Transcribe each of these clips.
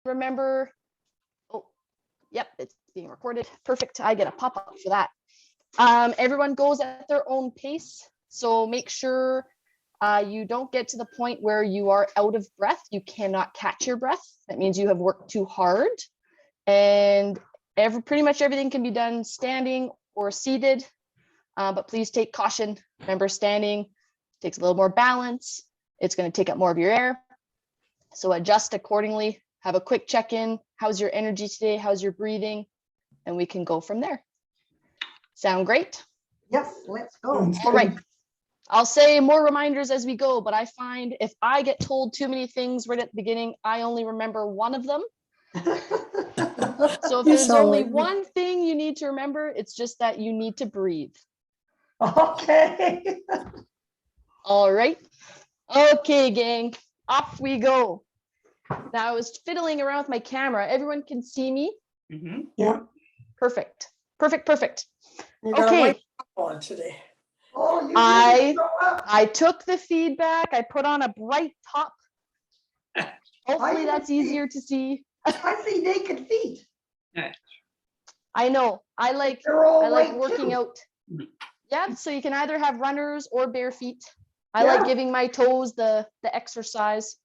remember, oh, yep, it's being recorded. Perfect. I get a pop-up for that. Everyone goes at their own pace. So make sure you don't get to the point where you are out of breath. You cannot catch your breath. That means you have worked too hard. And pretty much everything can be done standing or seated, but please take caution. Remember, standing takes a little more balance. It's going to take up more of your air. So adjust accordingly. Have a quick check-in. How's your energy today? How's your breathing? And we can go from there. Sound great? Yes, let's go. All right. I'll say more reminders as we go, but I find if I get told too many things right at the beginning, I only remember one of them. So if there's only one thing you need to remember, it's just that you need to breathe. Okay. All right. Okay, gang, off we go. Now I was fiddling around with my camera. Everyone can see me? Mm-hmm. Yeah. Perfect. Perfect, perfect. You got a Okay. white on today. Oh, you really show up. I took the feedback. I put on a bright top. Hopefully that's easier to see. I see naked feet. I know. I like working out. Yeah, so you can either have runners or bare feet. I like giving my toes the exercise.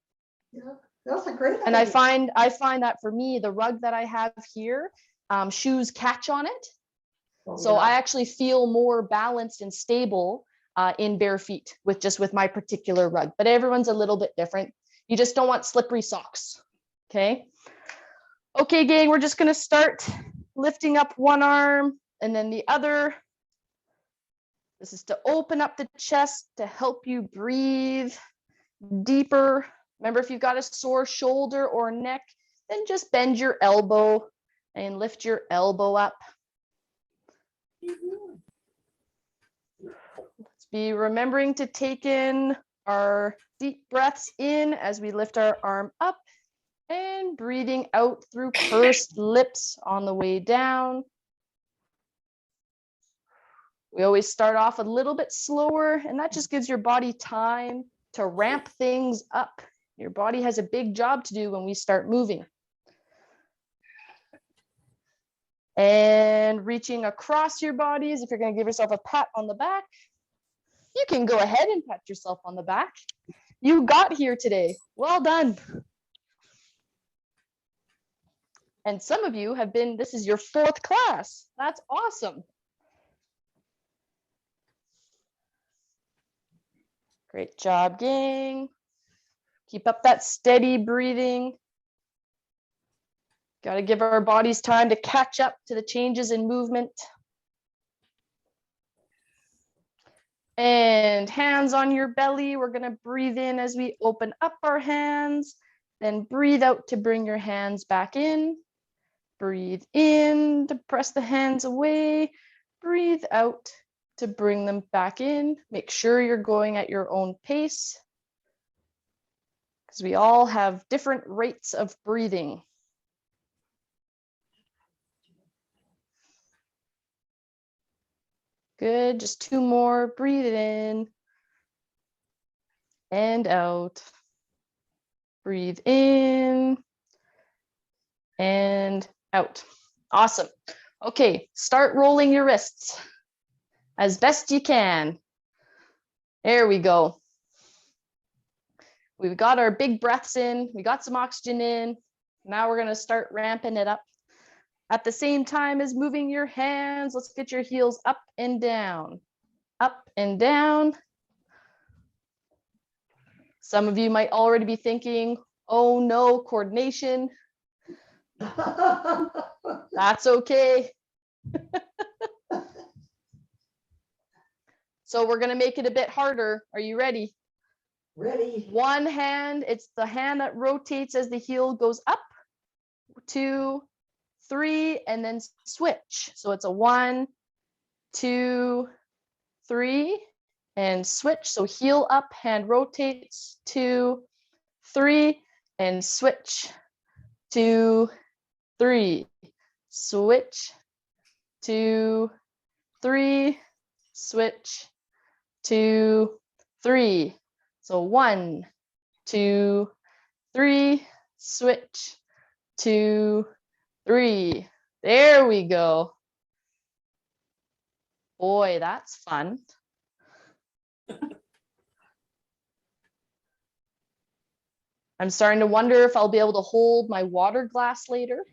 Yeah, that's a great idea. And I find that for me, the rug that I have here, shoes catch on it. So I actually feel more balanced and stable in bare feet with my particular rug, but everyone's a little bit different. You just don't want slippery socks. Okay. Okay, gang, we're just going to start lifting up one arm and then the other. This is to open up the chest to help you breathe deeper. Remember, if you've got a sore shoulder or neck, then just bend your elbow and lift your elbow up. Let's be remembering to take in our deep breaths in as we lift our arm up and breathing out through pursed lips on the way down. We always start off a little bit slower, and that just gives your body time to ramp things up. Your body has a big job to do when we start moving. And reaching across your bodies, if you're going to give yourself a pat on the back, you can go ahead and pat yourself on the back. You got here today. Well done. And some of you have been, this is your 4th class. That's awesome. Great job, gang. Keep up that steady breathing. Got to give our bodies time to catch up to the changes in movement. And hands on your belly. We're going to breathe in as we open up our hands. Then breathe out to bring your hands back in. Breathe in to press the hands away. Breathe out to bring them back in. Make sure you're going at your own pace, because we all have different rates of breathing. Good, just 2 more. Breathe in and out. Breathe in and out. Awesome. Okay, start rolling your wrists as best you can. There we go. We've got our big breaths in. We got some oxygen in. Now we're going to start ramping it up. At the same time as moving your hands, let's get your heels up and down. Up and down. Some of you might already be thinking, oh no, coordination. That's okay. So we're going to make it a bit harder. Are you ready? Ready. One hand, it's the hand that rotates as the heel goes up. 2, 3, and then switch. So it's a 1, 2, 3, and switch. So heel up, hand rotates, 2, 3, and switch, 2, 3, switch, 2, 3, switch, 2, 3. So 1, 2, 3, switch, 2, 3. There we go. Boy, that's fun. I'm starting to wonder if I'll be able to hold my water glass later.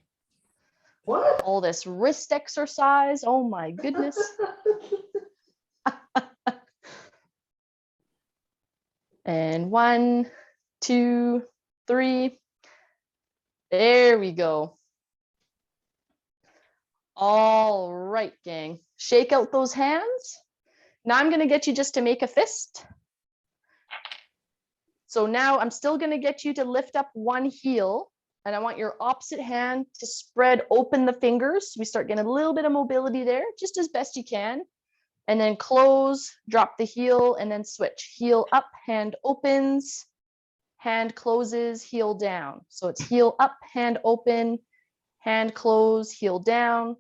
What? All this wrist exercise. Oh my goodness. And 1, 2, 3. There we go. All right, gang. Shake out those hands. Now I'm going to get you just to make a fist. So now I'm still going to get you to lift up one heel, and I want your opposite hand to spread open the fingers. We start getting a little bit of mobility there, just as best you can. And then close, drop the heel, and then switch. Heel up, hand opens, hand closes, heel down. So it's heel up, hand open, hand close, heel down,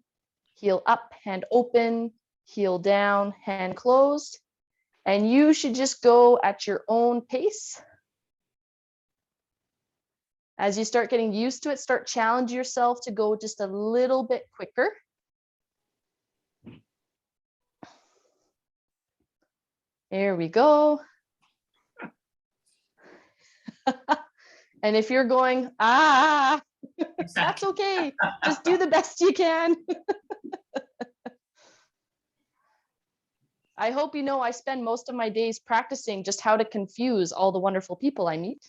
heel up, hand open, heel down, hand closed. And you should just go at your own pace. As you start getting used to it, start challenging yourself to go just a little bit quicker. There we go. And if you're going, that's okay. Just do the best you can. I hope you know I spend most of my days practicing just how to confuse all the wonderful people I meet.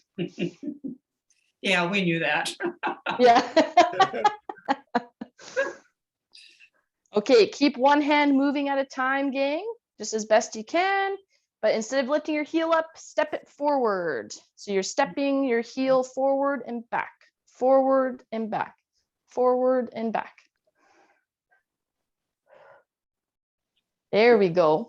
Yeah, we knew that. Yeah. Okay, keep one hand moving at a time, gang, just as best you can. But instead of lifting your heel up, step it forward. So you're stepping your heel forward and back, forward and back, forward and back. There we go.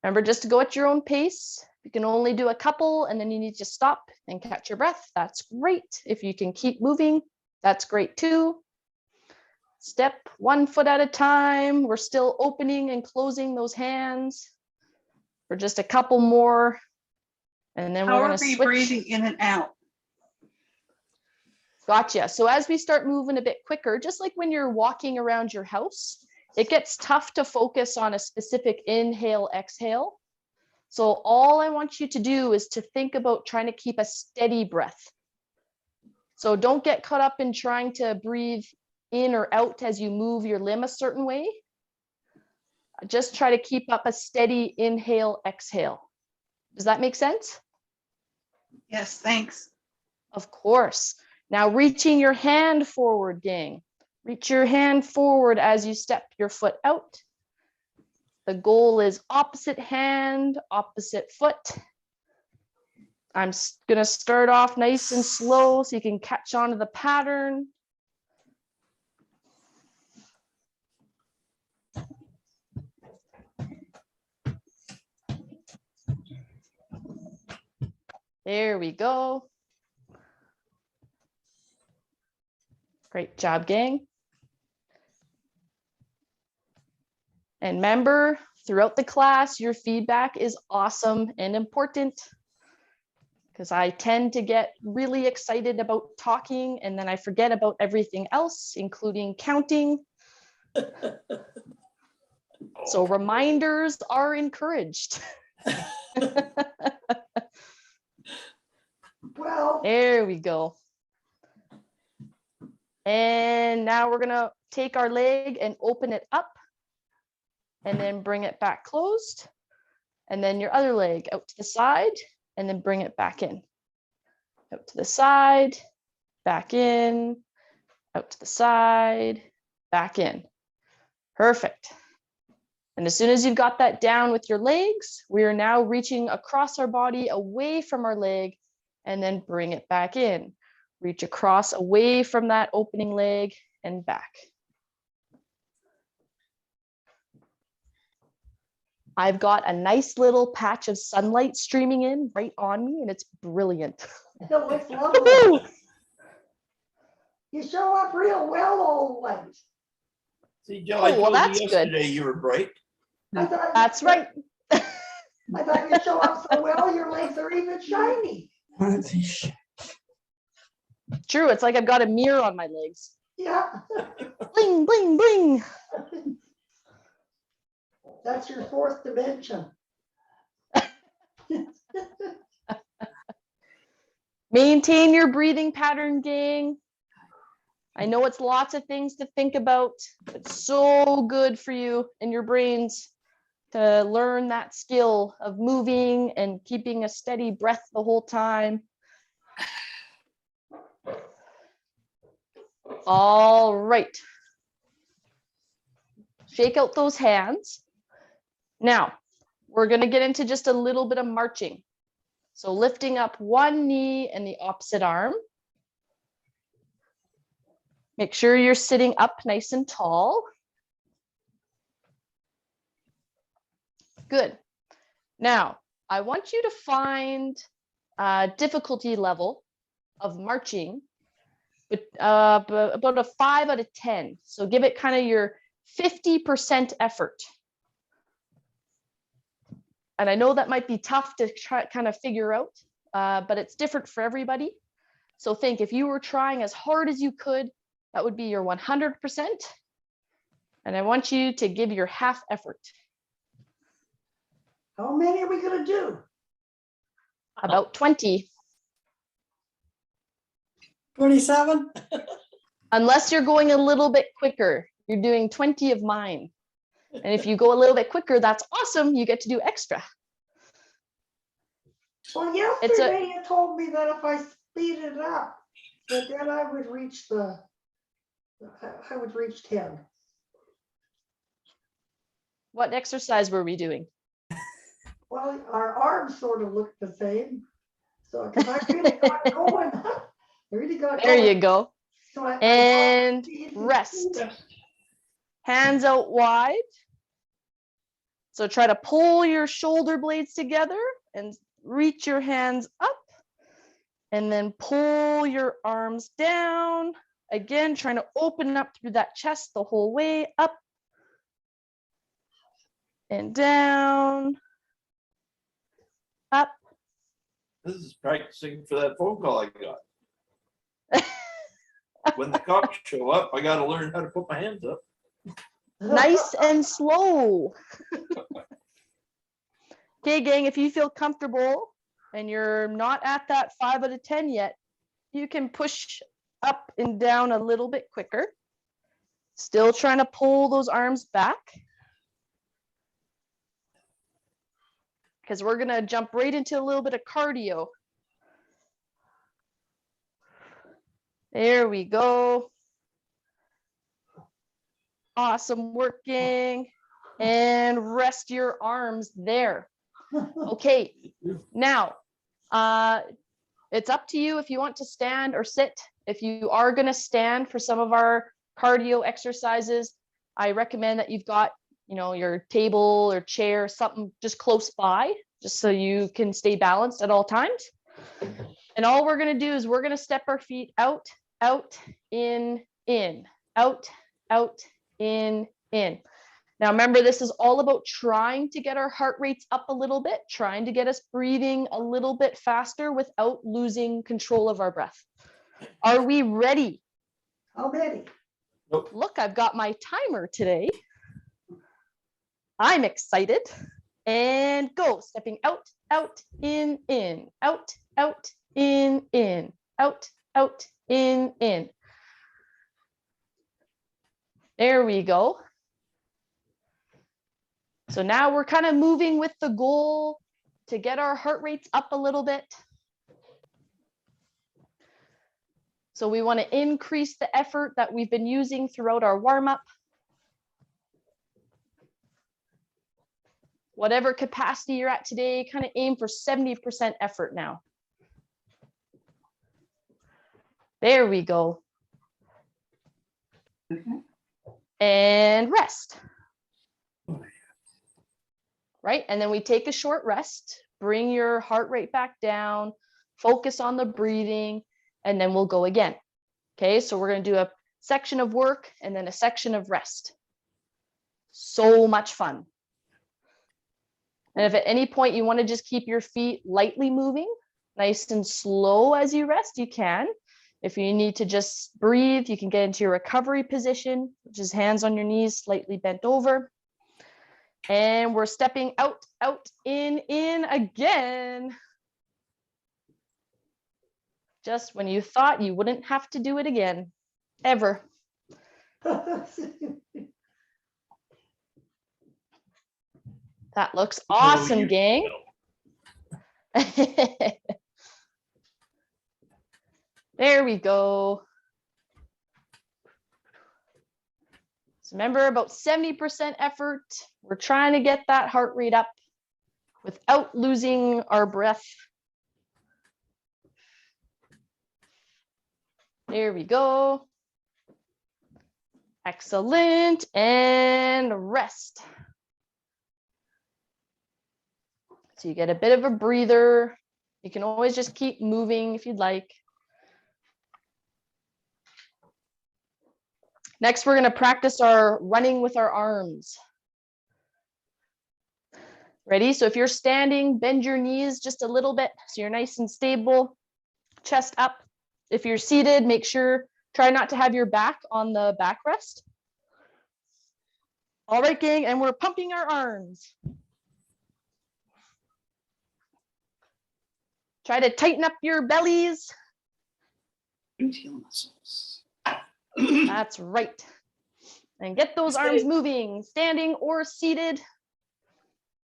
Remember just to go at your own pace. You can only do a couple and then you need to stop and catch your breath. That's great. If you can keep moving, that's great too. Step 1 foot at a time. We're still opening and closing those hands for just a couple more. And then we're going to switch. Breathing in and out. Gotcha. So as we start moving a bit quicker, just like when you're walking around your house, it gets tough to focus on a specific inhale, exhale. So all I want you to do is to think about trying to keep a steady breath. So don't get caught up in trying to breathe in or out as you move your limb a certain way. Just try to keep up a steady inhale, exhale. Does that make sense? Yes, thanks. Of course. Now reaching your hand forward, gang. Reach your hand forward as you step your foot out. The goal is opposite hand, opposite foot. I'm going to start off nice and slow so you can catch on to the pattern. There we go. Great job, gang. And remember, throughout the class, your feedback is awesome and important because I tend to get really excited about talking and then I forget about everything else, including counting. So reminders are encouraged. Well, There we go. And now we're gonna take our leg and open it up and then bring it back closed. And then your other leg out to the side and then bring it back in. Out to the side, back in, out to the side, back in. Perfect. And as soon as you've got that down with your legs, we are now reaching across our body away from our leg and then bring it back in. Reach across away from that opening leg and back. I've got a nice little patch of sunlight streaming in right on me and it's brilliant. it looks lovely. You show up real well always. See, Joe, I Oh, well, told that's you good. yesterday you were bright. That's right. I thought you show up so well, your legs are even shiny. True, it's like I've got a mirror on my legs. Yeah, Bling, bling, bling. that's your fourth dimension. Maintain your breathing pattern, gang. I know it's lots of things to think about. It's so good for you and your brains to learn that skill of moving and keeping a steady breath the whole time. All right. Shake out those hands. Now, we're going to get into just a little bit of marching. So lifting up one knee and the opposite arm. Make sure you're sitting up nice and tall. Good. Now, I want you to find a difficulty level of marching, but about a 5 out of 10. So give it kind of your 50% effort. And I know that might be tough to try kind of figure out, but it's different for everybody. So think if you were trying as hard as you could, that would be your 100%. And I want you to give your half effort. How many are we gonna do? About 20. 27? Unless you're going a little bit quicker, you're doing 20 of mine. And if you go a little bit quicker, that's awesome. You get to do extra. Well, yesterday you told me that if I speed it up, that then I would reach I would reach 10. What exercise were we doing? Well, our arms sort of look the same. So, because I really got going. I really got There going. you go. So And rest. Hands out wide. So try to pull your shoulder blades together and reach your hands up. And then pull your arms down. Again, trying to open up through that chest the whole way up and down, up. This is practicing for that phone call I got. When the cops show up, I gotta learn how to put my hands up. Nice and slow. Okay, gang, if you feel comfortable and you're not at that 5 out of 10 yet, you can push up and down a little bit quicker. Still trying to pull those arms back. Because we're going to jump right into a little bit of cardio. There we go. Awesome working. And rest your arms there. Okay, now it's up to you if you want to stand or sit. If you are going to stand for some of our cardio exercises, I recommend that you've got, you know, your table or chair, something just close by, just so you can stay balanced at all times. And all we're going to do is we're going to step our feet out, out, in, out, out, in. Now, remember, this is all about trying to get our heart rates up a little bit, trying to get us breathing a little bit faster without losing control of our breath. Are we ready? How many? Look, I've got my timer today. I'm excited. And go. Stepping out, out, in, out, out, in, out, out, in. There we go. So now we're kind of moving with the goal to get our heart rates up a little bit. So we want to increase the effort that we've been using throughout our warm-up. Whatever capacity you're at today, kind of aim for 70% effort now. There we go. And rest. Right? And then we take a short rest, bring your heart rate back down, focus on the breathing, and then we'll go again. Okay, so we're going to do a section of work and then a section of rest. So much fun. And if at any point you want to just keep your feet lightly moving, nice and slow as you rest, you can. If you need to just breathe, you can get into your recovery position, which is hands on your knees, slightly bent over. And we're stepping out, out, in again. Just when you thought you wouldn't have to do it again, ever. That looks awesome, you gang. There we go. So remember, about 70% effort. We're trying to get that heart rate up without losing our breath. There we go. Excellent. And rest. So you get a bit of a breather. You can always just keep moving if you'd like. Next, we're going to practice our running with our arms. Ready? So if you're standing, bend your knees just a little bit so you're nice and stable, chest up. If you're seated, make sure, try not to have your back on the backrest. All right, gang, and we're pumping our arms. Try to tighten up your bellies. Gluteal muscles. That's right. And get those arms moving, standing or seated.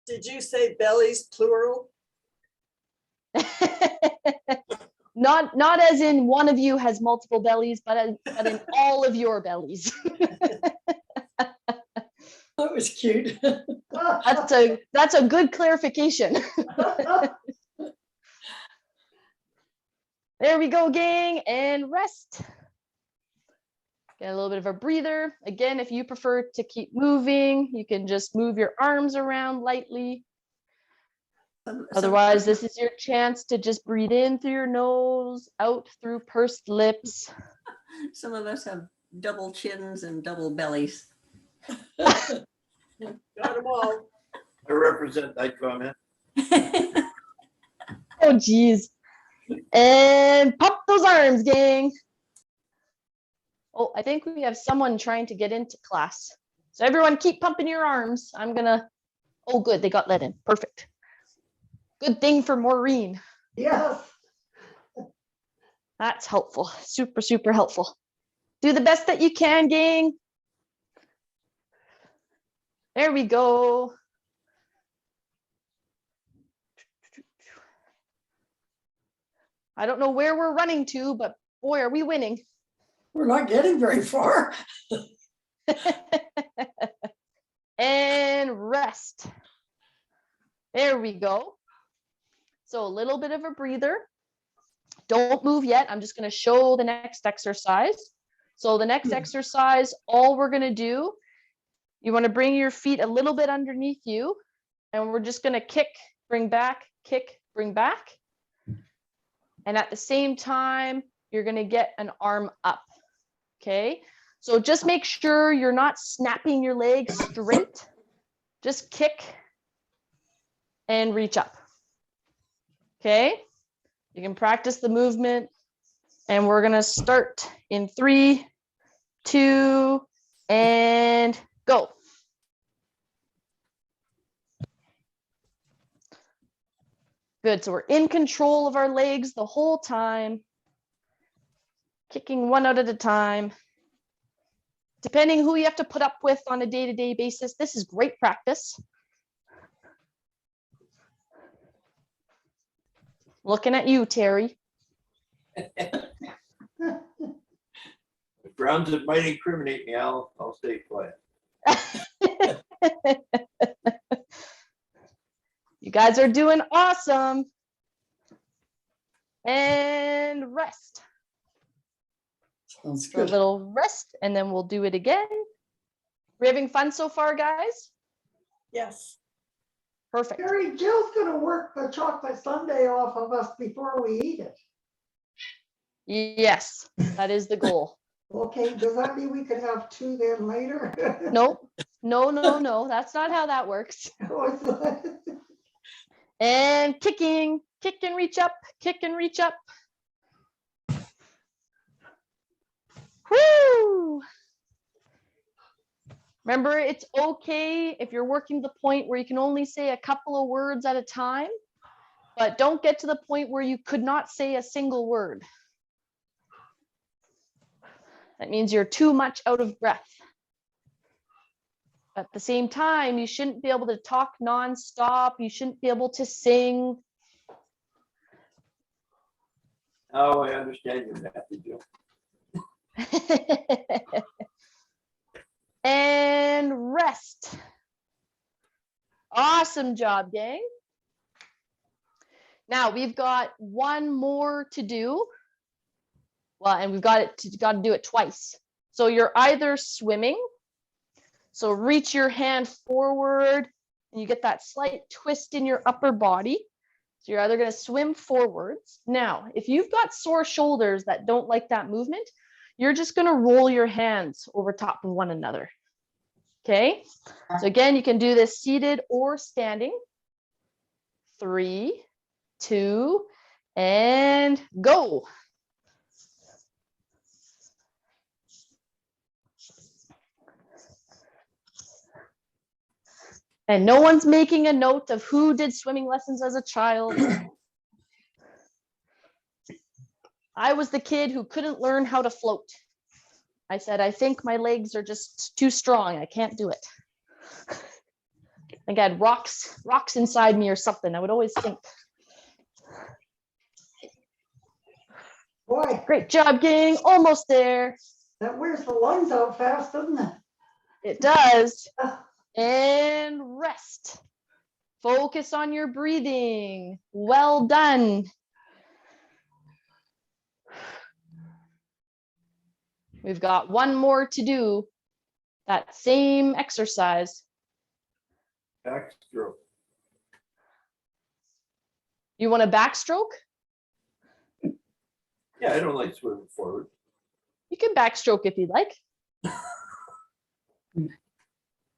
Did you say bellies plural? Not as in one of you has multiple bellies, but in all of your bellies. That was cute. That's a good clarification. There we go, gang, and rest. Get a little bit of a breather. Again, if you prefer to keep moving, you can just move your arms around lightly. Otherwise, this is your chance to just breathe in through your nose, out through pursed lips. Some of us have double chins and double bellies. Got them all. I represent that comment. Oh, geez. And pump those arms, gang. Oh, I think we have someone trying to get into class. So everyone keep pumping your arms. I'm gonna, oh good, they got let in, perfect. Good thing for Maureen. Yes. That's helpful, super, super helpful. Do the best that you can, gang. There we go. I don't know where we're running to, but boy, are we winning. We're not getting very far. And rest. There we go. So a little bit of a breather. Don't move yet. I'm just going to show the next exercise. So the next exercise, all we're going to do, you want to bring your feet a little bit underneath you, and we're just going to kick, bring back, kick, bring back. And at the same time, you're going to get an arm up. Okay, so just make sure you're not snapping your legs straight. Just kick and reach up. Okay, you can practice the movement, and we're going to start in 3, 2, and go. Good, so we're in control of our legs the whole time. Kicking one out at a time. Depending who you have to put up with on a day-to-day basis, this is great practice. Looking at you, Terry. If Browns it might incriminate me, I'll stay quiet. You guys are doing awesome. And rest. Sounds So a good. little rest, and then we'll do it again. We having fun so far, guys? Yes. Perfect. Gary, Jill's gonna work the chocolate sundae off of us before we eat it. Yes, that is the goal. Okay, does that mean we could have 2 then later? Nope. No. That's not how that works. And kicking, kick and reach up, kick and reach up. Woo! Remember, it's okay if you're working to the point where you can only say a couple of words at a time, but don't get to the point where you could not say a single word. That means you're too much out of breath. At the same time, you shouldn't be able to talk nonstop. You shouldn't be able to sing. Oh, I understand your method, Joe. And rest. Awesome job, gang. Now we've got one more to do. Well, and we've got to do it twice. So you're either swimming. So reach your hand forward and you get that slight twist in your upper body. So you're either going to swim forwards. Now, if you've got sore shoulders that don't like that movement, you're just going to roll your hands over top of one another. Okay. So again, you can do this seated or standing. 3, 2, and go. And no one's making a note of who did swimming lessons as a child. I was the kid who couldn't learn how to float. I said, I think my legs are just too strong. I can't do it. I think I had rocks inside me or something. I would always sink. Boy, Great job, gang. Almost there. that wears the lungs out fast, doesn't it? It does. Ah, And rest. Focus on your breathing. Well done. We've got one more to do. That same exercise. Backstroke. You want a backstroke? Yeah, I don't like swimming forward. You can backstroke if you'd like.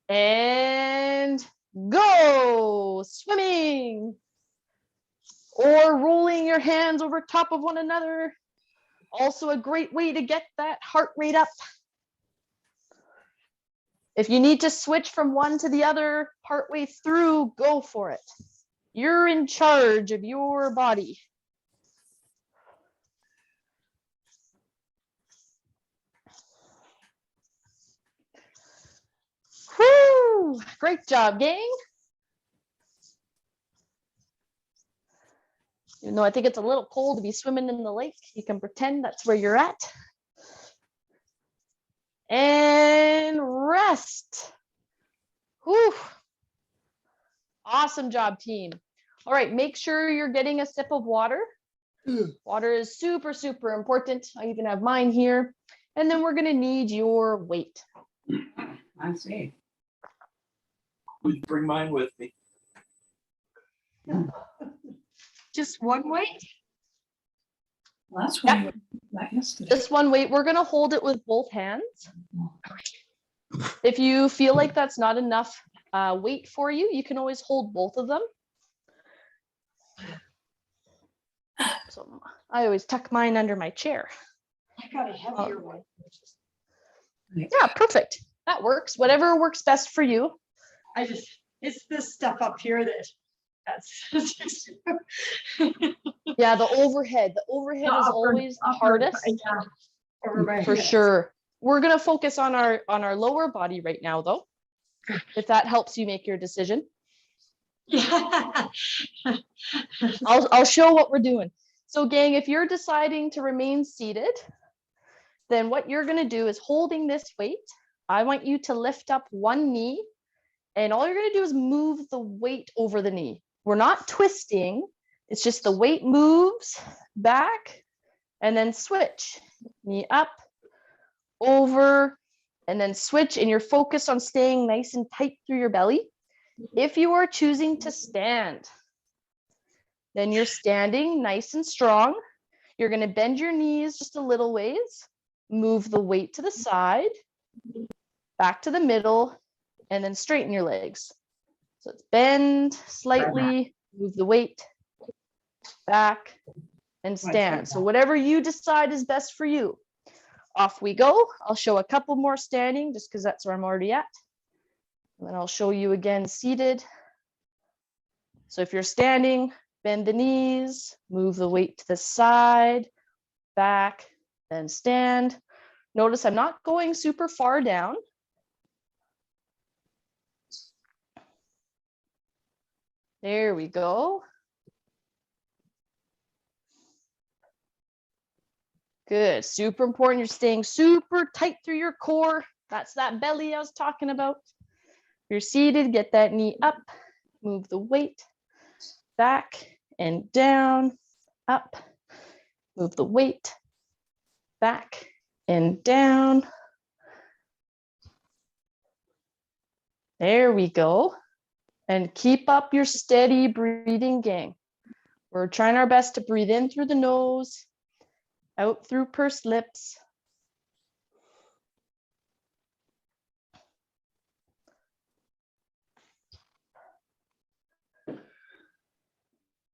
And go. Swimming. Or rolling your hands over top of one another. Also a great way to get that heart rate up. If you need to switch from one to the other partway through, go for it. You're in charge of your body. Woo! Great job, gang. Even though I think it's a little cold to be swimming in the lake, you can pretend that's where you're at. And rest. Whew. Awesome job, team. All right, make sure you're getting a sip of water. Water is super, super important. I even have mine here. And then we're gonna need your weight. I see. Would bring mine with me. Just one weight? Well, that's why you were that yesterday. This one weight, we're gonna hold it with both hands. If you feel like that's not enough weight for you, you can always hold both of them. So I always tuck mine under my chair. I got a heavier one. Yeah, perfect. That works. Whatever works best for you. It's this stuff up here that's. Yeah, the overhead. The overhead is always the hardest. Yeah, over my For head. sure. We're gonna focus on our lower body right now, though, if that helps you make your decision. Yeah. I'll show what we're doing. So gang, if you're deciding to remain seated, then what you're gonna do is holding this weight. I want you to lift up one knee, and all you're gonna do is move the weight over the knee. We're not twisting. It's just the weight moves back and then switch. Knee up, over, and then switch, and you're focused on staying nice and tight through your belly. If you are choosing to stand, then you're standing nice and strong. You're going to bend your knees just a little ways, move the weight to the side, back to the middle, and then straighten your legs. So it's bend slightly, move the weight back, and stand. So whatever you decide is best for you. Off we go. I'll show a couple more standing just because that's where I'm already at. And then I'll show you again seated. So if you're standing, bend the knees, move the weight to the side, back, then stand. Notice I'm not going super far down. There we go. Good, super important. You're staying super tight through your core. That's that belly I was talking about. You're seated, get that knee up, move the weight back and down, up, move the weight back and down. There we go. And keep up your steady breathing, gang. We're trying our best to breathe in through the nose, out through pursed lips.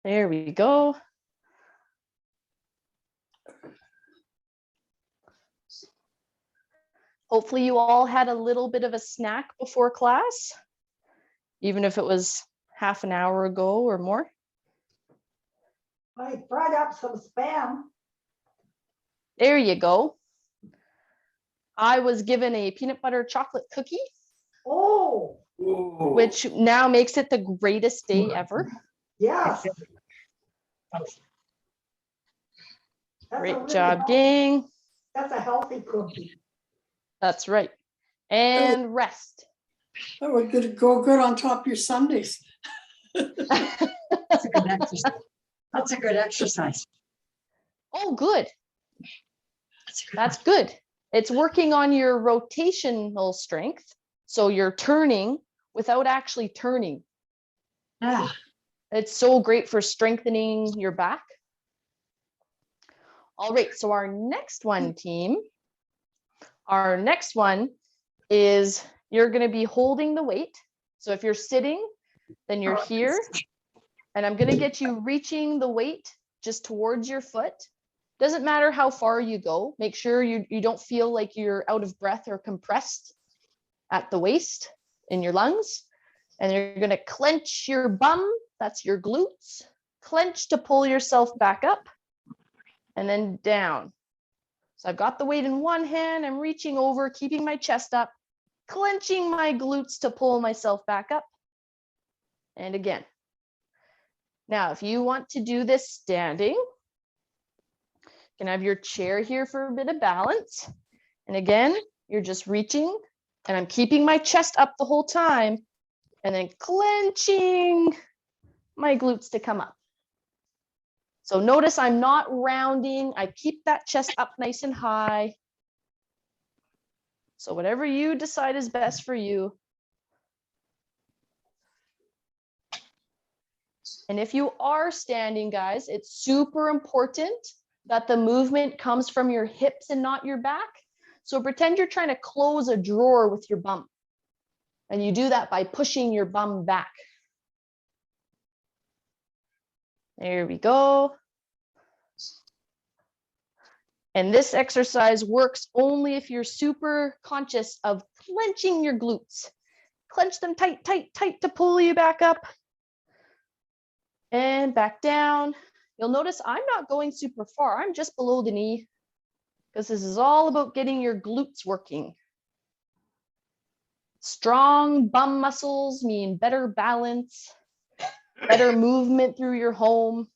There we go. Hopefully you all had a little bit of a snack before class, even if it was half an hour ago or more. I brought up some Spam. There you go. I was given a peanut butter chocolate cookie, Oh, Whoa. which now makes it the greatest day ever. yes. That's a Great really job, healthy- gang. That's a healthy cookie. That's right. And rest. That would go good on top of your Sundays. That's a good exercise. That's a good exercise. Oh, good. That's a good That's good. It's working on your rotational strength. So you're turning without actually turning. one. Yeah. It's so great for strengthening your back. All right, so our next one, team. Our next one is you're going to be holding the weight. So if you're sitting, then you're here. And I'm going to get you reaching the weight just towards your foot. Doesn't matter how far you go. Make sure you don't feel like you're out of breath or compressed at the waist in your lungs. And you're going to clench your bum. That's your glutes. Clench to pull yourself back up and then down. So I've got the weight in one hand. I'm reaching over, keeping my chest up, clenching my glutes to pull myself back up. And again. Now, if you want to do this standing, you can have your chair here for a bit of balance. And again, you're just reaching and I'm keeping my chest up the whole time and then clenching my glutes to come up. So notice I'm not rounding. I keep that chest up nice and high. So whatever you decide is best for you. And if you are standing, guys, it's super important that the movement comes from your hips and not your back. So pretend you're trying to close a drawer with your bum. And you do that by pushing your bum back. There we go. And this exercise works only if you're super conscious of clenching your glutes. Clench them tight, tight, tight to pull you back up. And back down. You'll notice I'm not going super far. I'm just below the knee because this is all about getting your glutes working. Strong bum muscles mean better balance, better movement through your home.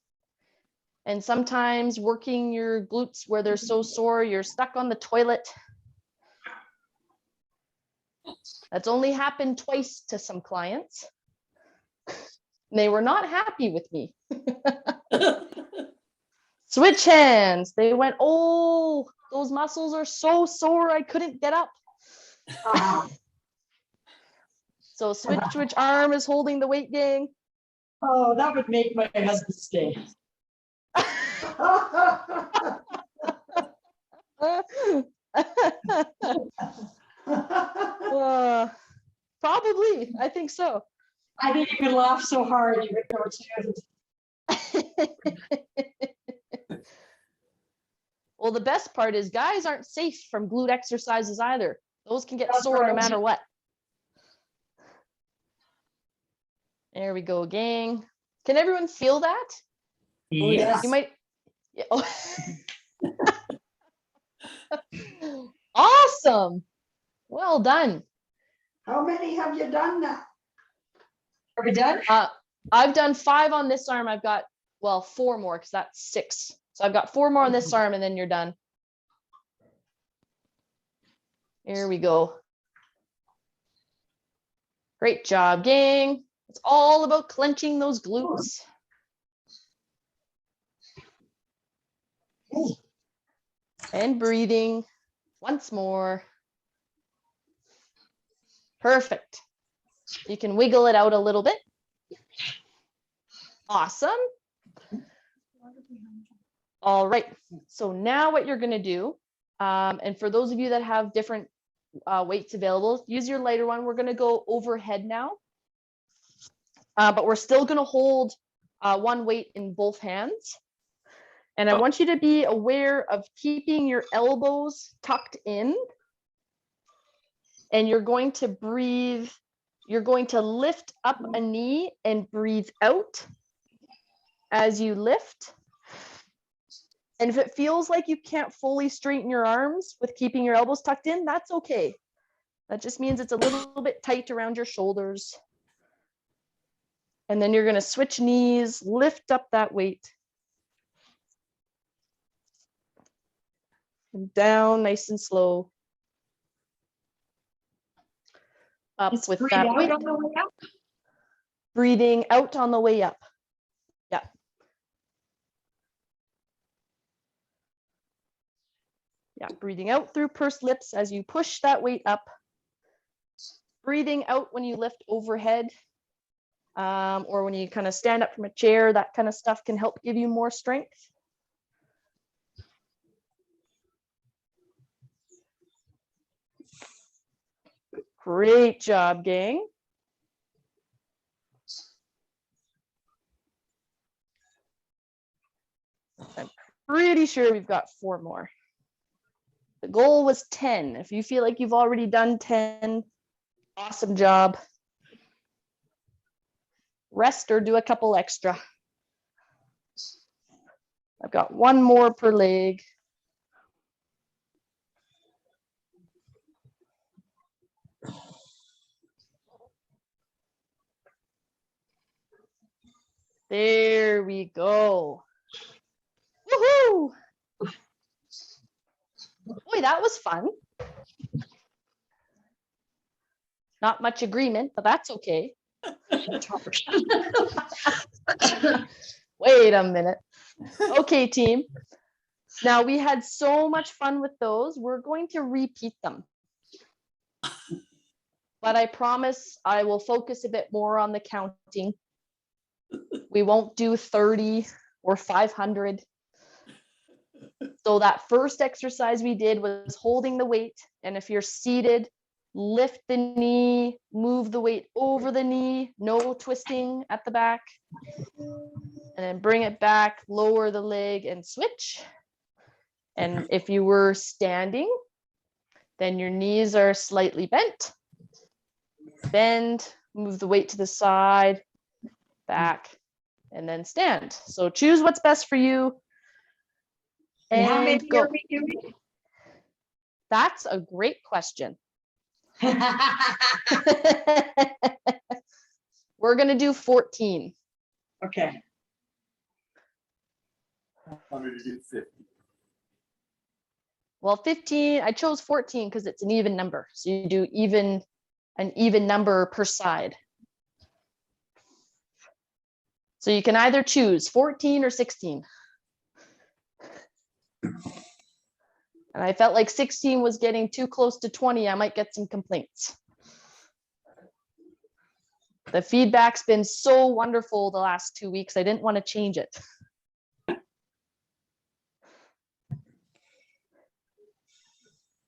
And sometimes working your glutes where they're so sore, you're stuck on the toilet. That's only happened twice to some clients. They were not happy with me. Switch hands. They went, oh, those muscles are so sore, I couldn't get up. So switch which arm is holding the weight, gang. Oh, that would make my husband stay. Probably, I think so. I think you would laugh so hard you would know what to do. Well, the best part is guys aren't safe from glute exercises either. Those can get That's sore no right. matter what. There we go, gang. Can everyone feel that? Yes. You might. Yeah. Awesome. Well done. How many have you done now? Are we done? I've done 5 on this arm. I've got, well, 4 more because that's 6. So I've got 4 more on this arm and then you're done. Here we go. Great job, gang. It's all about clenching those glutes. And breathing once more. Perfect. You can wiggle it out a little bit. Awesome. All right. So now what you're going to do, and for those of you that have different weights available, use your lighter one. We're going to go overhead now. But we're still going to hold one weight in both hands. And I want you to be aware of keeping your elbows tucked in. And you're going to breathe. You're going to lift up a knee and breathe out as you lift. And if it feels like you can't fully straighten your arms with keeping your elbows tucked in, that's okay. That just means it's a little bit tight around your shoulders. And then you're going to switch knees, lift up that weight. And down nice and slow. Up It's with breathe that out weight. on the way up. Breathing out on the way up. Yeah. Yeah, breathing out through pursed lips as you push that weight up. Breathing out when you lift overhead. Or when you kind of stand up from a chair, that kind of stuff can help give you more strength. Great job, gang. I'm pretty sure we've got 4 more. The goal was 10. If you feel like you've already done 10, awesome job. Rest or do a couple extra. I've got 1 more per leg. There we go. Woohoo! Boy, that was fun. Not much agreement, but that's okay. Wait a minute. Okay, team. Now we had so much fun with those. We're going to repeat them. But I promise I will focus a bit more on the counting. We won't do 30 or 500. So that first exercise we did was holding the weight. And if you're seated, lift the knee, move the weight over the knee, no twisting at the back. And then bring it back, lower the leg and switch. And if you were standing, then your knees are slightly bent. Bend, move the weight to the side, back, and then stand. So choose what's best for you. And how And many go. are we doing? That's a great question. We're going to do 14. Okay. I wanted to do 50. Well, 15, I chose 14 because it's an even number. So you do an even number per side. So you can either choose 14 or 16. And I felt like 16 was getting too close to 20. I might get some complaints. The feedback's been so wonderful the last 2 weeks. I didn't want to change it.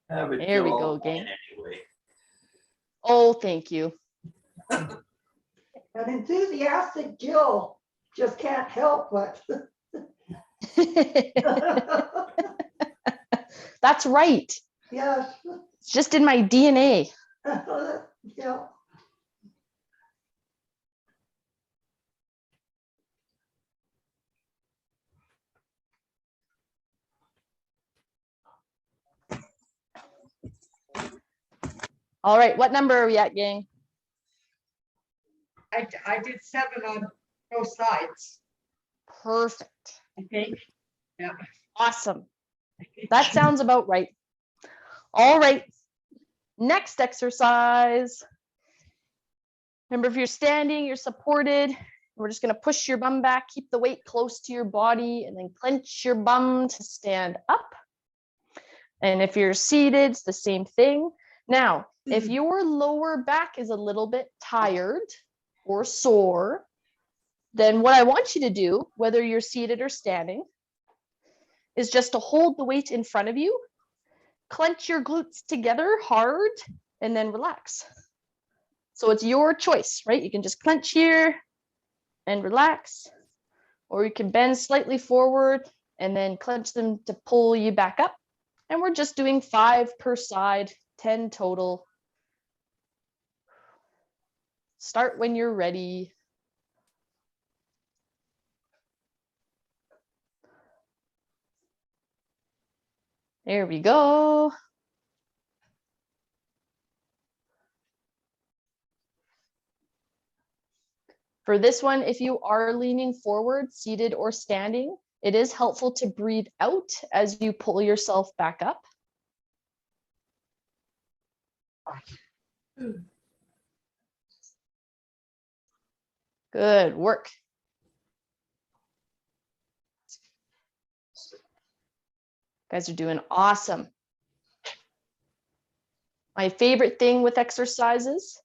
Have it There we go go, on gang. Anyway. Oh, thank you. An enthusiastic Jill just can't help but. That's right. Yes. It's just in my DNA. Yeah. All right, what number are we at, gang? I did 7 on both sides, Perfect. I think. Yeah. Awesome. That sounds about right. All right. Next exercise. Remember, if you're standing, you're supported. We're just going to push your bum back, keep the weight close to your body, and then clench your bum to stand up. And if you're seated, it's the same thing. Now, if your lower back is a little bit tired or sore, then what I want you to do, whether you're seated or standing, is just to hold the weight in front of you, clench your glutes together hard, and then relax. So it's your choice, right? You can just clench here and relax, or you can bend slightly forward and then clench them to pull you back up. And we're just doing 5 per side, 10 total. Start when you're ready. There we go. For this one, if you are leaning forward, seated or standing, it is helpful to breathe out as you pull yourself back up. Good work. You guys are doing awesome. My favorite thing with exercises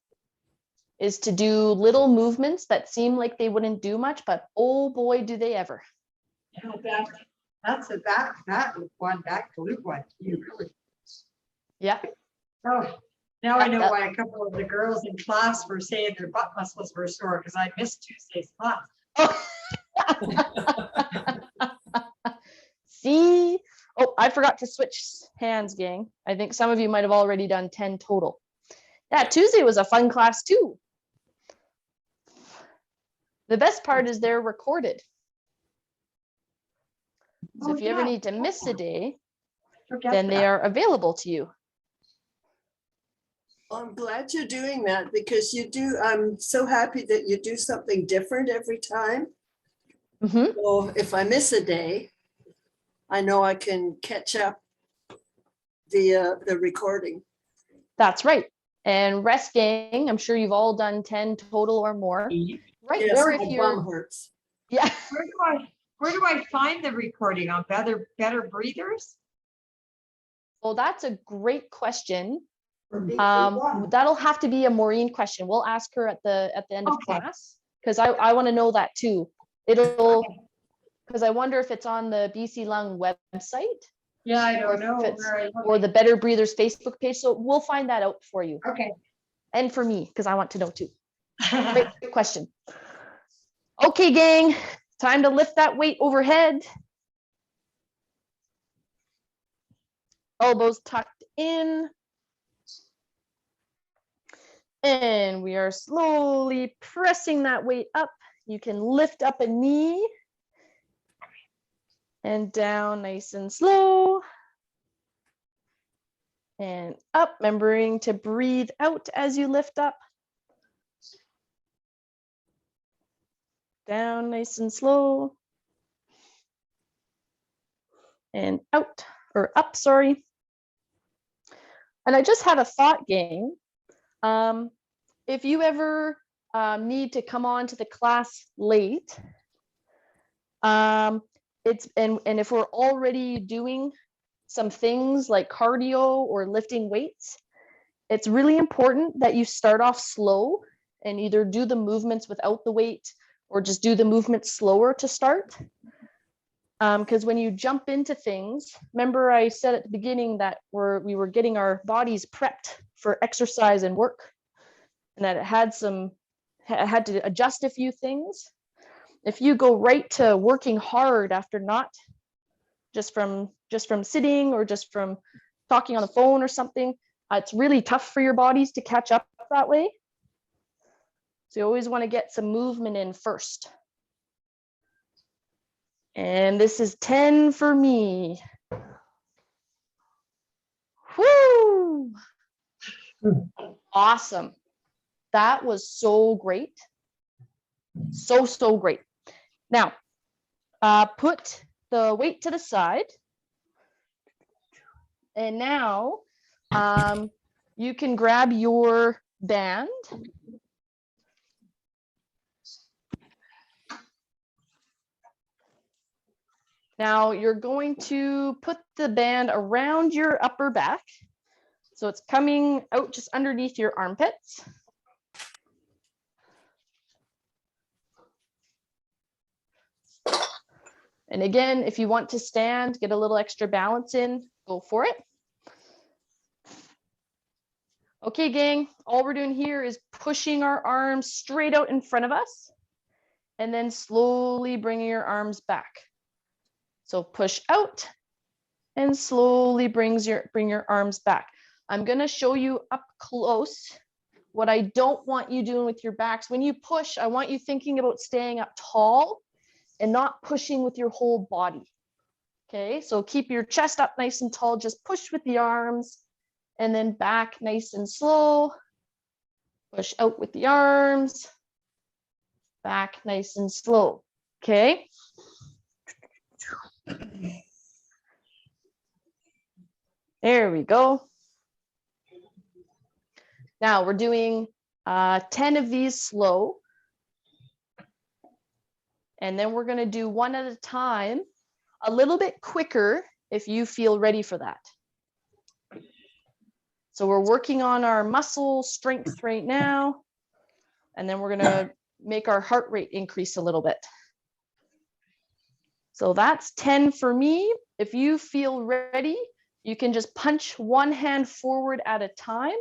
is to do little movements that seem like they wouldn't do much, but oh boy, do they ever. Yeah, that's a that one, that glute one. You really. Yeah. Oh, now I know why a couple of the girls in class were saying their butt muscles were sore because I missed Tuesday's class. See? Oh, I forgot to switch hands, gang. I think some of you might have already done 10 total. Yeah, Tuesday was a fun class too. The best part is they're recorded. So if you ever need to miss a day, then they are available to you. I'm glad you're doing that because you do, I'm so happy that you do something different every time. Mhm. So if I miss a day, I know I can catch up via the recording. That's right. And rest, gang, I'm sure you've all done 10 total or more. Right. Yes, Or if my you're, bum hurts. yeah. Where do I find the recording on Better Breathers? Well, that's a great question. For BC1. That'll have to be a Maureen question. We'll ask her at the end of Okay. class, because I want to know that too. It'll, because I wonder if it's on the BC Lung website. Yeah, I or don't if know. it's- or the Better Breathers Facebook page. So we'll find that out for you. Okay. And for me, because I want to know too. Great question. Okay, gang, time to lift that weight overhead. Elbows tucked in. And we are slowly pressing that weight up. You can lift up a knee and down nice and slow. And up, remembering to breathe out as you lift up. Down nice and slow. And out, or up, sorry. And I just had a thought, gang. If you ever need to come on to the class late, and if we're already doing some things like cardio or lifting weights, it's really important that you start off slow and either do the movements without the weight or just do the movements slower to start. Because when you jump into things, remember I said at the beginning that we were getting our bodies prepped for exercise and work, and that it had to adjust a few things. If you go right to working hard after not just from sitting or just from talking on the phone or something. It's really tough for your bodies to catch up that way. So you always want to get some movement in first. And this is 10 for me. Woo! Awesome. That was so great. So great. Now, put the weight to the side. And now you can grab your band. Now you're going to put the band around your upper back. So it's coming out just underneath your armpits. And again, if you want to stand, get a little extra balance in, go for it. Okay, gang, all we're doing here is pushing our arms straight out in front of us and then slowly bringing your arms back. So push out and slowly bring your arms back. I'm going to show you up close what I don't want you doing with your backs. When you push, I want you thinking about staying up tall and not pushing with your whole body. Okay, so keep your chest up nice and tall, just push with the arms and then back nice and slow. Push out with the arms, back nice and slow. Okay. There we go. Now we're doing 10 of these slow. And then we're going to do one at a time, a little bit quicker if you feel ready for that. So we're working on our muscle strength right now. And then we're going to make our heart rate increase a little bit. So that's 10 for me. If you feel ready, you can just punch one hand forward at a time.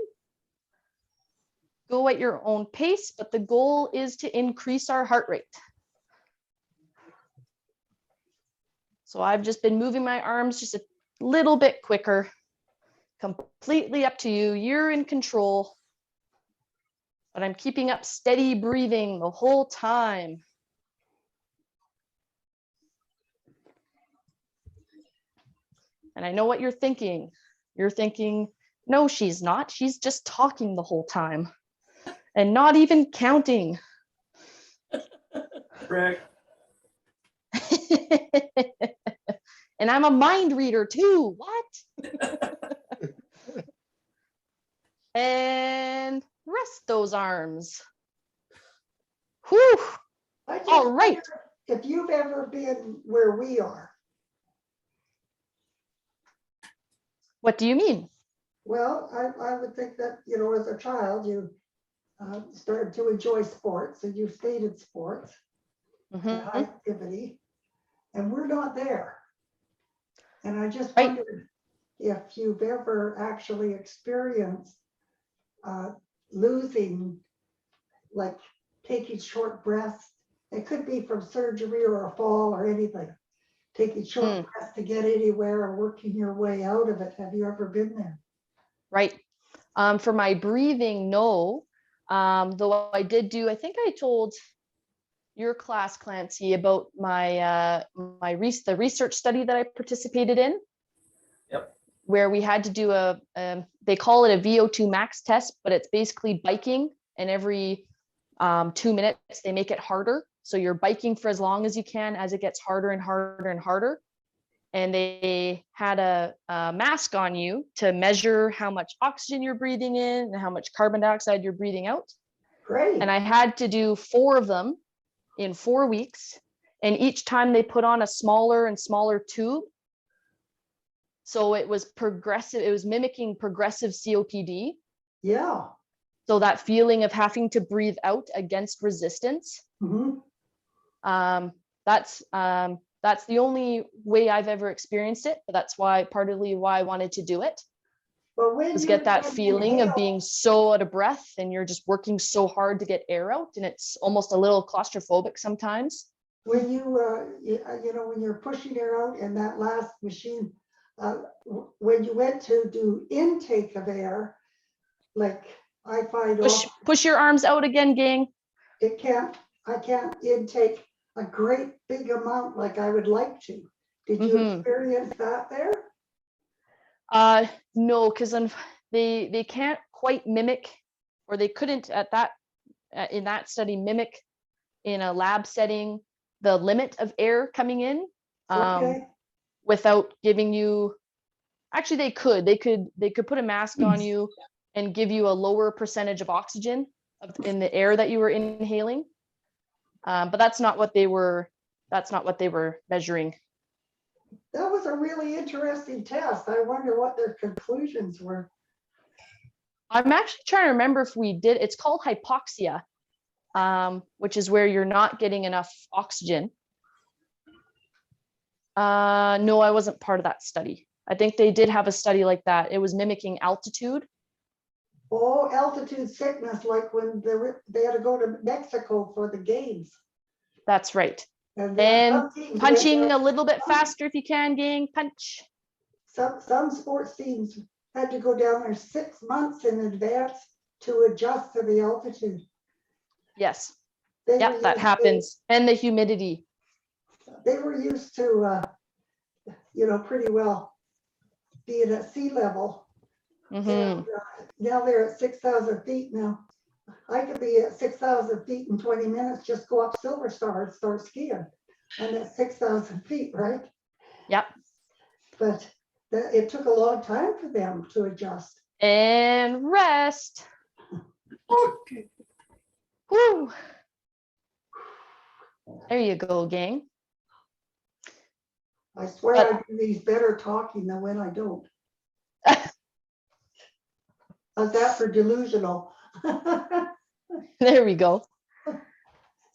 Go at your own pace, but the goal is to increase our heart rate. So I've just been moving my arms just a little bit quicker, completely up to you. You're in control, but I'm keeping up steady breathing the whole time. And I know what you're thinking. You're thinking, no, she's not. She's just talking the whole time and not even counting. Correct. And I'm a mind reader too. What? And rest those arms. Whew. I just All right. wonder if you've ever been where we are. What do you mean? Well, I would think that, you know, as a child, you started to enjoy sports and you stayed in sports, Mhm. high activity, and we're not there. And I just Right. wondered if you've ever actually experienced losing, like taking short breaths. It could be from surgery or a fall or anything. Taking short breaths to get anywhere or working your way out of it. Have you ever been there? Right. For my breathing, no. Though I did do, I think I told your class, Clancy, about my the research study that I participated in. Yep. Where we had to do they call it a VO2 max test, but it's basically biking, and every 2 minutes they make it harder. So you're biking for as long as you can as it gets harder and harder and harder. And they had a mask on you to measure how much oxygen you're breathing in and how much carbon dioxide you're breathing out. Great. And I had to do 4 of them in 4 weeks. And each time they put on a smaller and smaller tube. So it was progressive. It was mimicking progressive COPD. Yeah. So that feeling of having to breathe out against resistance. Mm-hmm. That's the only way I've ever experienced it, but that's partly why I wanted to do it. Well, when Is you get that when you feeling of inhale- being so out of breath and you're just working so hard to get air out, and it's almost a little claustrophobic sometimes. when you know, when you're pushing her out in that last machine, when you went to do intake of air, like I find Push your arms out again, gang. I can't intake a great big amount like I would like to. Did you Mhm. experience that there? No, because they can't quite mimic, or they couldn't at that in that study mimic in a lab setting the limit of air coming in Okay, without giving you. Actually, they could put a mask on you and give you a lower percentage of oxygen in the air that you were inhaling, but that's not what they were. That's not what they were measuring. that was a really interesting test. I wonder what their conclusions were. I'm actually trying to remember if we did. It's called hypoxia, which is where you're not getting enough oxygen. No, I wasn't part of that study. I think they did have a study like that. It was mimicking altitude. Oh, altitude sickness, like when they had to go to Mexico for the games. That's right. And And some teams went punching there- a little bit faster if you can, gang. Punch. Some sports teams had to go down there 6 months in advance to adjust to the altitude. Yes. They were Yep, that used happens. And the humidity. They were used to, you know, pretty well being at sea level. Mhm. And, now they're at 6,000 feet now. I could be at 6,000 feet in 20 minutes, just go up Silver Star and start skiing. And at 6,000 feet, right? Yep. But it took a long time for them to adjust. And rest. Okay. Woo. There you go, gang. I swear But- I do these better talking than when I don't. How's that for delusional? There we go.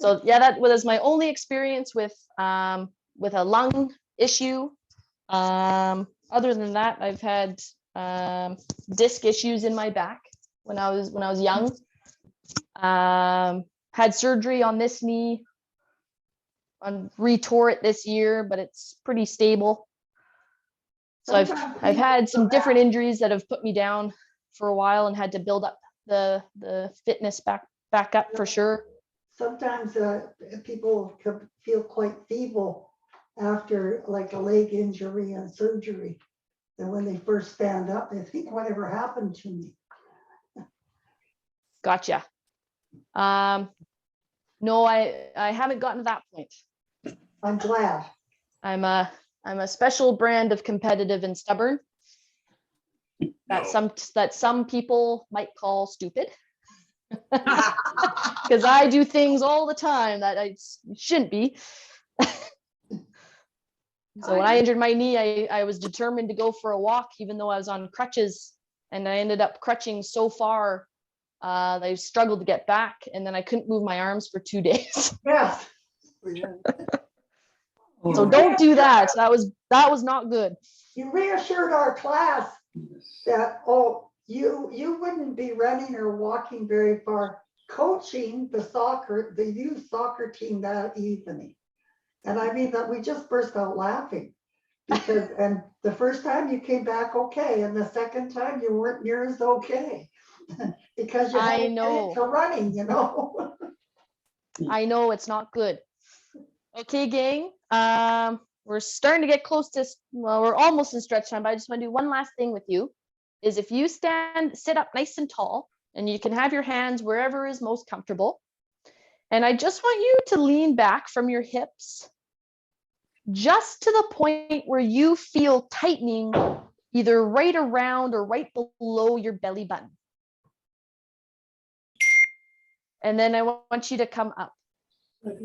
So yeah, that was my only experience with a lung issue. Other than that, I've had disc issues in my back when I was young. Had surgery on this knee. Retore it this year, but it's pretty stable. So I've had some different injuries that have put me down for a while and had to build up the fitness back up for sure. Sometimes people can feel quite feeble after like a leg injury and surgery. And when they first stand up, they think, whatever happened to me? Gotcha. No, I haven't gotten to that point. I'm glad. I'm a special brand of competitive and stubborn that some people might call stupid. Because I do things all the time that I shouldn't be. So when I injured my knee, I was determined to go for a walk, even though I was on crutches, and I ended up crutching so far that I struggled to get back, and then I couldn't move my arms for 2 days. Yes. So don't do that. That was not good. You reassured our class that, oh, you wouldn't be running or walking very far, coaching the youth soccer team that evening. And I mean that we just burst out laughing because, and the first time you came back okay, and the second time you weren't near as okay because you had to get into running, you know. I know it's not good. Okay, gang. We're starting to get close to, well, we're almost in stretch time, but I just want to do one last thing with you. Is if you sit up nice and tall, and you can have your hands wherever is most comfortable. And I just want you to lean back from your hips just to the point where you feel tightening either right around or right below your belly button. And then I want you to come up.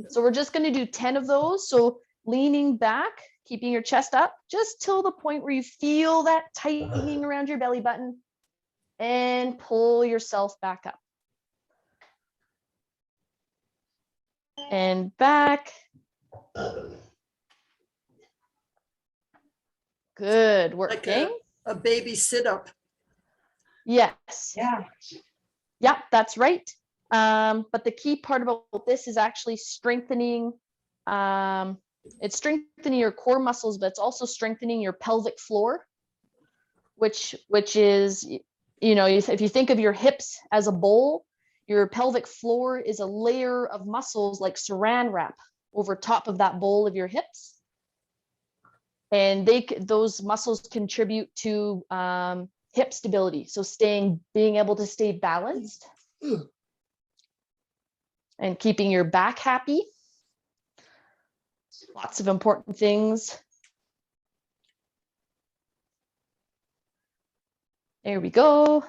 So we're just going to do 10 of those. So leaning back, keeping your chest up, just till the point where you feel that tightening around your belly button, and pull yourself back up. And back. Good work, Like gang. a baby sit-up. Yes. Yeah. Yep, that's right. But the key part about this is actually strengthening It's strengthening your core muscles, but it's also strengthening your pelvic floor, which is, you know, if you think of your hips as a bowl, your pelvic floor is a layer of muscles like saran wrap over top of that bowl of your hips. And those muscles contribute to hip stability. So being able to stay balanced and keeping your back happy. Lots of important things. There we go.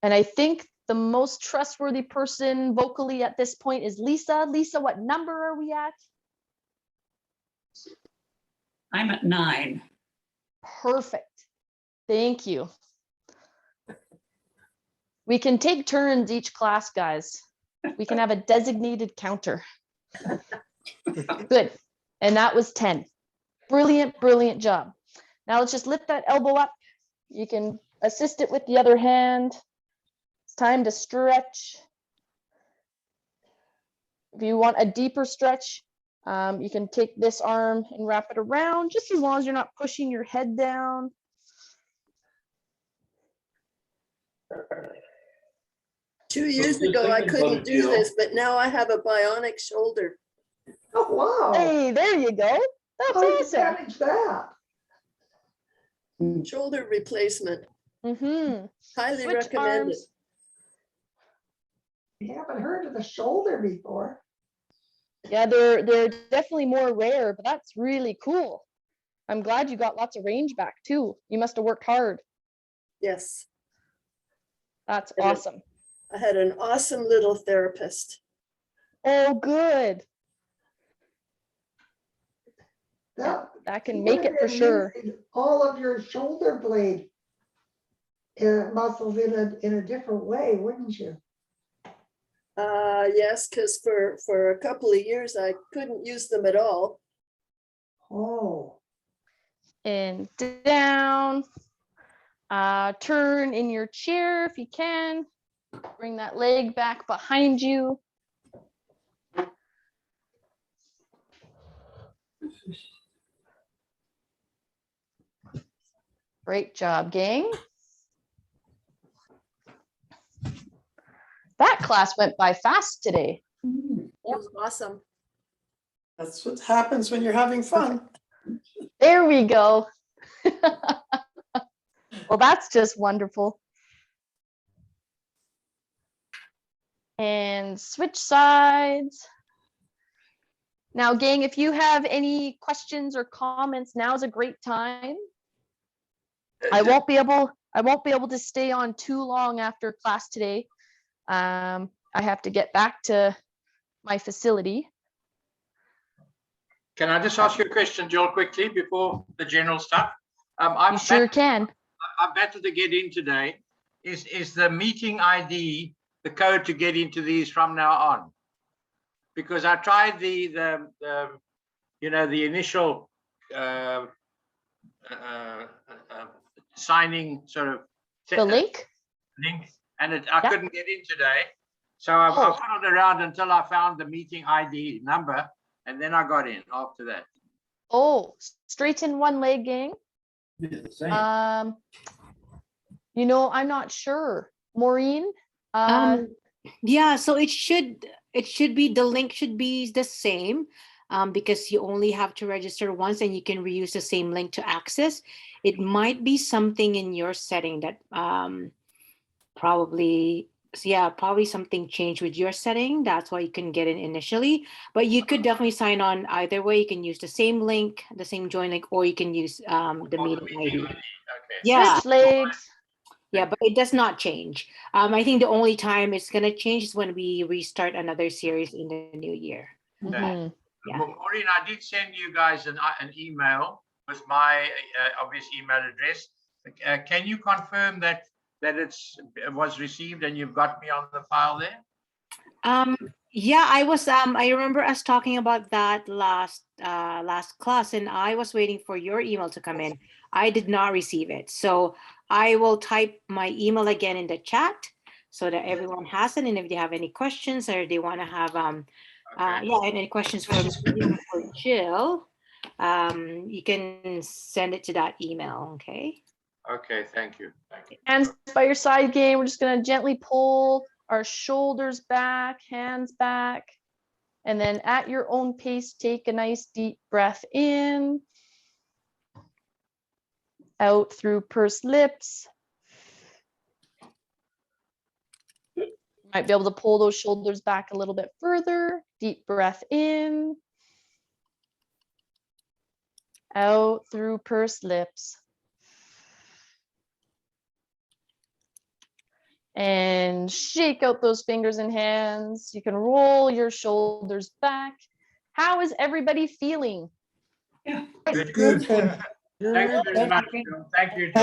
And I think the most trustworthy person vocally at this point is Lisa. Lisa, what number are we at? I'm at 9. Perfect. Thank you. We can take turns each class, guys. We can have a designated counter. Good. And that was 10. Brilliant, brilliant job. Now let's just lift that elbow up. You can assist it with the other hand. It's time to stretch. If you want a deeper stretch, you can take this arm and wrap it around, just as long as you're not pushing your head down. Two years just ago, I thinking about couldn't it, do Jill. this, but now I have a bionic shoulder. Oh, wow. Hey, there you go. That's How do you awesome. manage that? Shoulder replacement. Mm-hmm. Highly Switch recommended. arms. I haven't heard of the shoulder before. Yeah, they're definitely more rare, but that's really cool. I'm glad you got lots of range back too. You must have worked hard. Yes, That's Yeah. awesome. I had an awesome little therapist. Oh, good. That can make it for sure. All of your shoulder blade muscles in a different way, wouldn't you? Yes, because for a couple of years, I couldn't use them at all. Oh, And down. Turn in your chair if you can. Bring that leg back behind you. Great job, gang. That class went by fast today. It was awesome. That's what happens when you're having fun. There we go. Well, that's just wonderful. And switch sides. Now, gang, if you have any questions or comments, now's a great time. I won't be able to stay on too long after class today. I have to get back to my facility. Can I just ask you a question, Joel, quickly before the general stuff? You sure can. I've battled to get in today. Is the meeting ID the code to get into these from now on? Because I tried the initial signing sort of The link? and I couldn't get in today. So I followed around until I found the meeting ID number, and then I got in after that. Oh, straighten one leg, gang. The same. I'm not sure. Maureen? Yeah, so it should be, the link should be the same, because you only have to register once and you can reuse the same link to access. It might be something in your setting that probably something changed with your setting. That's why you couldn't get in initially, but you could definitely sign on either way. You can use the same link, the same join link, or you can use the meeting ID. Okay. Yeah. Switch legs. Yeah, but it does not change. I think the only time it's going to change is when we restart another series in the new year. Mhm. Yeah. Maureen, I did send you guys an email with my obvious email address. Can you confirm that it was received and you've got me on the file there? Yeah, I was. I remember us talking about that last class, and I was waiting for your email to come in. I did not receive it, so I will type my email again in the chat so that everyone has it. And if they have any questions or they want to have, Okay. yeah, any questions for me or Jill, you can send it to that email, okay? Okay, thank you. Thank you. Hands by your side again. We're just gonna gently pull our shoulders back, hands back. And then at your own pace, take a nice deep breath in. Out through pursed lips. Might be able to pull those shoulders back a little bit further. Deep breath in. Out through pursed lips. And shake out those fingers and hands. You can roll your shoulders back. How is everybody feeling? Good. Good. Thank you very much. Thank you, Joe.